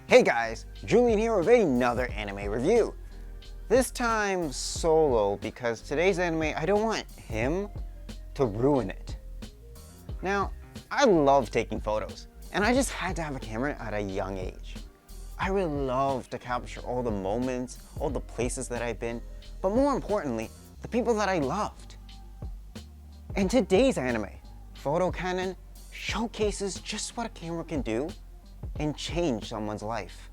Hey guys, Julian here with another anime review. This time solo because today's anime, I don't want him to ruin it. Now, I love taking photos, and I just had to have a camera at a young age. I really love to capture all the moments, all the places that I've been, but more importantly, the people that I loved. And today's anime, Kazuwa Canon, showcases just what a camera can do and change someone's life.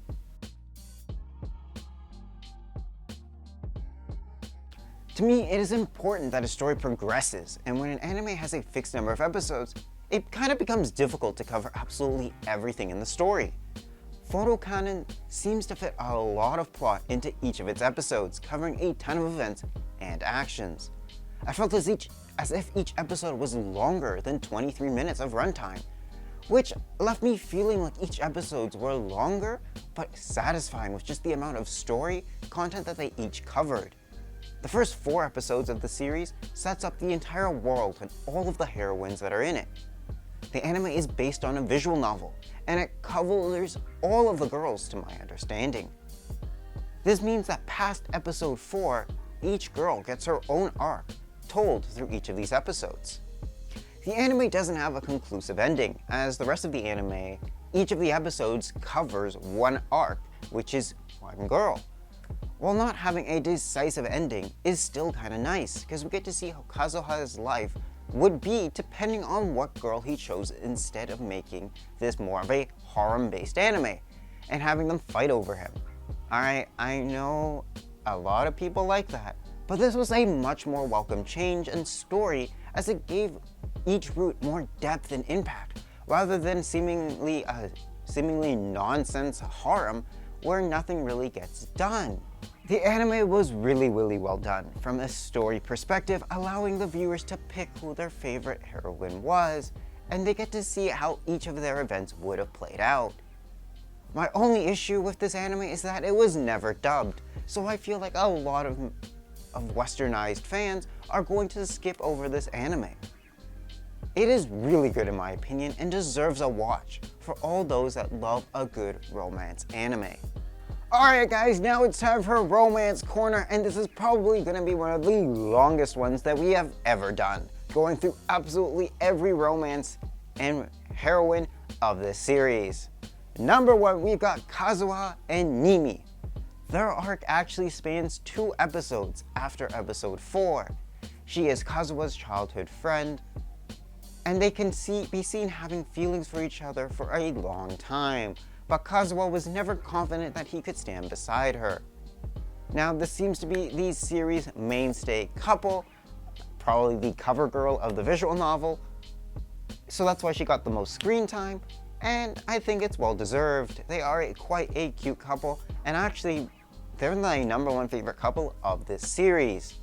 To me, it is important that a story progresses, and when an anime has a fixed number of episodes, it kind of becomes difficult to cover absolutely everything in the story. Kazuwa Canon seems to fit a lot of plot into each of its episodes, covering a ton of events and actions. I felt as if each episode was longer than 23 minutes of runtime, which left me feeling like each episodes were longer but satisfying with just the amount of story content that they each covered. The first 4 episodes of the series sets up the entire world and all of the heroines that are in it. The anime is based on a visual novel, and it covers all of the girls to my understanding. This means that past episode 4, each girl gets her own arc told through each of these episodes. The anime doesn't have a conclusive ending, as the rest of the anime, each of the episodes covers one arc, which is one girl. While not having a decisive ending is still kinda nice, because we get to see how Kazuha's life would be depending on what girl he chose instead of making this more of a harem-based anime, and having them fight over him. Alright, I know a lot of people like that, but this was a much more welcome change in story as it gave each route more depth and impact, rather than seemingly nonsense harem where nothing really gets done. The anime was really well done from a story perspective, allowing the viewers to pick who their favorite heroine was, and they get to see how each of their events would have played out. My only issue with this anime is that it was never dubbed, so I feel like a lot of westernized fans are going to skip over this anime. It is really good in my opinion and deserves a watch for all those that love a good romance anime. Alright guys, now it's time for Romance Corner, and this is probably going to be one of the longest ones that we have ever done, going through absolutely every romance and heroine of this series. Number 1, we've got Kazuwa and Mimi. Their arc actually spans 2 episodes after episode 4. She is Kazuwa's childhood friend, and they can be seen having feelings for each other for a long time, but Kazuwa was never confident that he could stand beside her. Now, this seems to be the series' mainstay couple, probably the cover girl of the visual novel, so that's why she got the most screen time, and I think it's well deserved. They are quite a cute couple, and actually, they're my number 1 favorite couple of this series.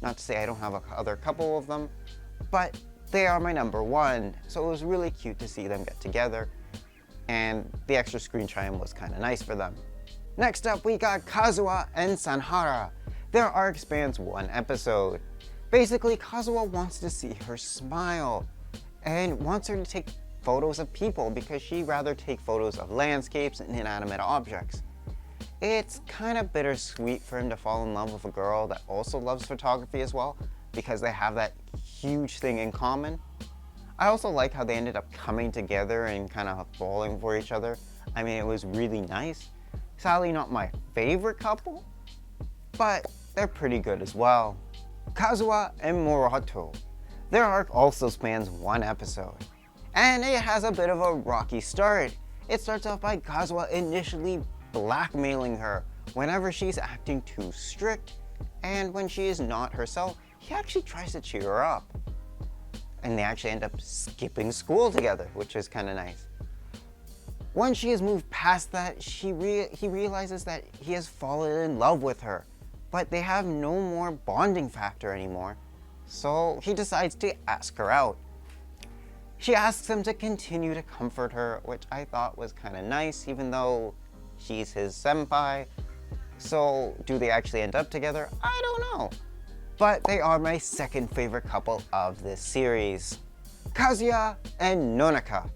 Not to say I don't have other couple of them, but they are my number 1, so it was really cute to see them get together, and the extra screen time was kind of nice for them. Next up, we got Kazuwa and Sanja. Their arc spans 1 episode. Basically, Kazuwa wants to see her smile, and wants her to take photos of people because she'd rather take photos of landscapes and inanimate objects. It's kind of bittersweet for him to fall in love with a girl that also loves photography as well, because they have that huge thing in common. I also like how they ended up coming together and kind of falling for each other. I mean, it was really nice. Sadly, not my favorite couple, but they're pretty good as well. Kazuwa and Murato. Their arc also spans 1 episode, and it has a bit of a rocky start. It starts off by Kazuwa initially blackmailing her whenever she's acting too strict, and when she is not herself, he actually tries to cheer her up. And they actually end up skipping school together, which is kind of nice. Once she has moved past that, he realizes that he has fallen in love with her, but they have no more bonding factor anymore, so he decides to ask her out. She asks him to continue to comfort her, which I thought was kind of nice, even though she's his senpai. So do they actually end up together? I don't know. But they are my 2nd favorite couple of this series. Kazuya and Nonaka.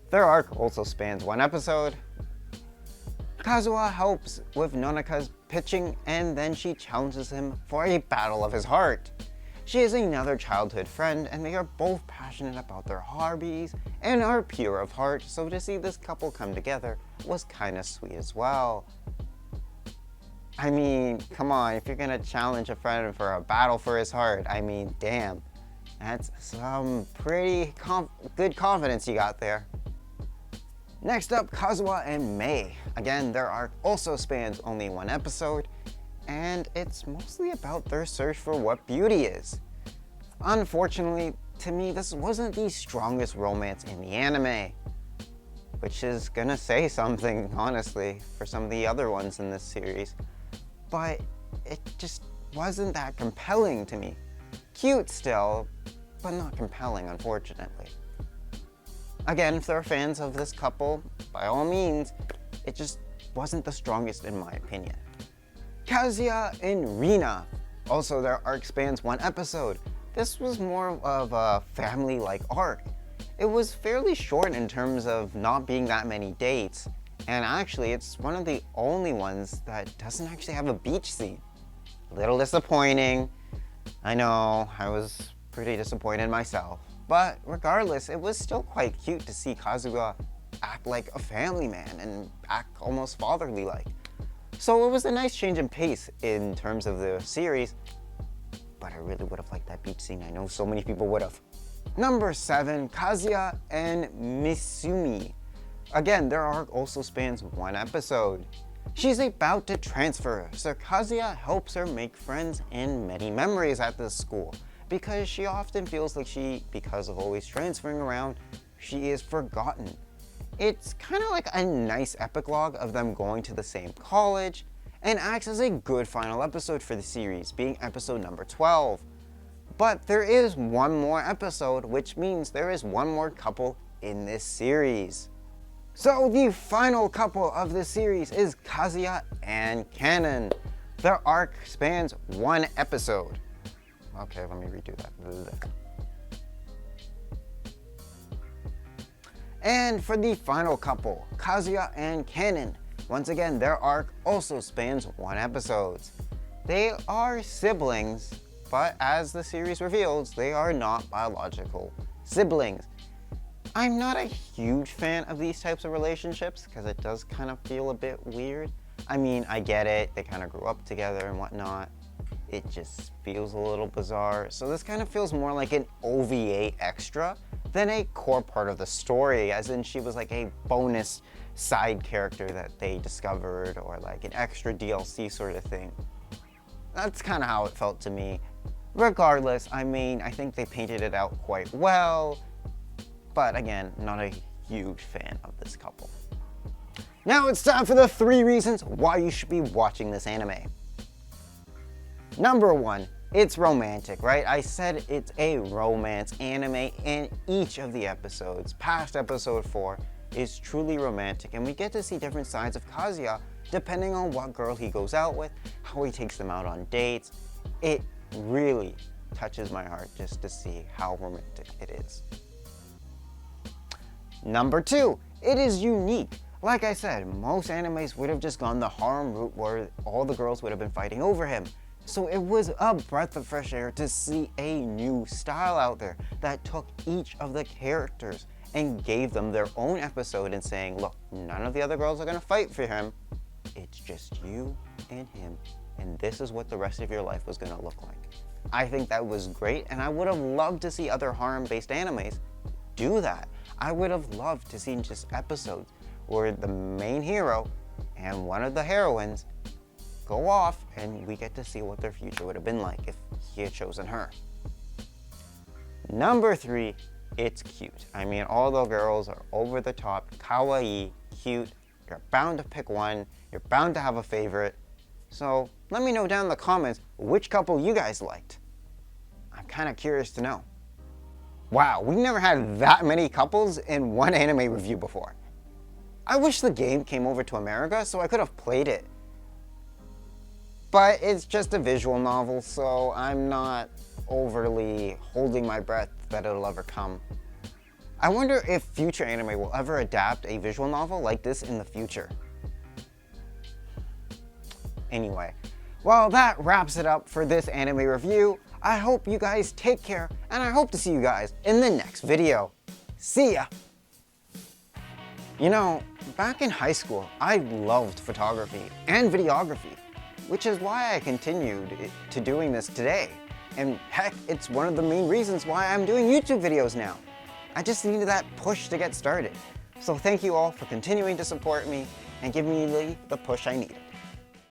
Their arc also spans 1 episode. Kazuwa helps with Nonaka's pitching, and then she challenges him for a battle of his heart. She is another childhood friend, and they are both passionate about their hobbies and are pure of heart, so to see this couple come together was kinda sweet as well. I mean, come on, if you're gonna challenge a friend for a battle for his heart, I mean, damn. That's some pretty good confidence you got there. Next up, Kazuwa and May. Again, their arc also spans only one episode, and it's mostly about their search for what beauty is. Unfortunately, to me, this wasn't the strongest romance in the anime, which is gonna say something, honestly, for some of the other ones in this series, but it just wasn't that compelling to me. Cute still, but not compelling, unfortunately. Again, if there are fans of this couple, by all means, it just wasn't the strongest in my opinion. Kazuya and Rina. Also, their arc spans one episode. This was more of a family-like arc. It was fairly short in terms of not being that many dates, and actually it's one of the only ones that doesn't actually have a beach scene. Little disappointing. I know, I was pretty disappointed myself. But regardless, it was still quite cute to see Kazuya act like a family man and act almost fatherly-like. So it was a nice change in pace in terms of the series, but I really would have liked that beach scene. I know so many people would have. Number 7, Kazuya and Misumi. Again, their arc also spans one episode. She's about to transfer, so Kazuya helps her make friends and many memories at this school, because she often feels like because of always transferring around, she is forgotten. It's kind of like a nice epilogue of them going to the same college, and acts as a good final episode for the series, being episode number 12. But there is one more episode, which means there is one more couple in this series. So the final couple of the series is Kazuya and Canon. Their arc spans one episode. Okay, let me redo that. And for the final couple, Kazuya and Canon. Once again, their arc also spans one episode. They are siblings, but as the series reveals, they are not biological siblings. I'm not a huge fan of these types of relationships because it does kind of feel a bit weird. I mean, I get it, they kind of grew up together and whatnot. It just feels a little bizarre. So this kind of feels more like an OVA extra than a core part of the story, as in she was like a bonus side character that they discovered, or like an extra DLC sort of thing. That's kind of how it felt to me. Regardless, I mean, I think they painted it out quite well, but again, not a huge fan of this couple. Now it's time for the 3 reasons why you should be watching this anime. Number 1, it's romantic, right? I said it's a romance anime, and each of the episodes, past episode 4, is truly romantic, and we get to see different sides of Kazuya depending on what girl he goes out with, how he takes them out on dates. It really touches my heart just to see how romantic it is. Number 2, it is unique. Like I said, most animes would have just gone the harem route where all the girls would have been fighting over him. So it was a breath of fresh air to see a new style out there that took each of the characters and gave them their own episode and saying, look, none of the other girls are gonna fight for him. It's just you and him. And this is what the rest of your life was gonna look like. I think that was great, and I would have loved to see other harem-based animes do that. I would have loved to see just episodes where the main hero and one of the heroines go off and we get to see what their future would have been like if he had chosen her. Number 3, it's cute. I mean, all the girls are over the top, kawaii, cute. You're bound to pick one. You're bound to have a favorite. So let me know down in the comments which couple you guys liked. I'm kind of curious to know. Wow, we've never had that many couples in one anime review before. I wish the game came over to America so I could have played it. But it's just a visual novel, so I'm not overly holding my breath that it'll ever come. I wonder if future anime will ever adapt a visual novel like this in the future. anyway. Well, that wraps it up for this anime review. I hope you guys take care, and I hope to see you guys in the next video. See ya! You know, back in high school, I loved photography and videography, which is why I continued to doing this today. And heck, it's one of the main reasons why I'm doing YouTube videos now. I just needed that push to get started. So thank you all for continuing to support me and giving me the push I needed.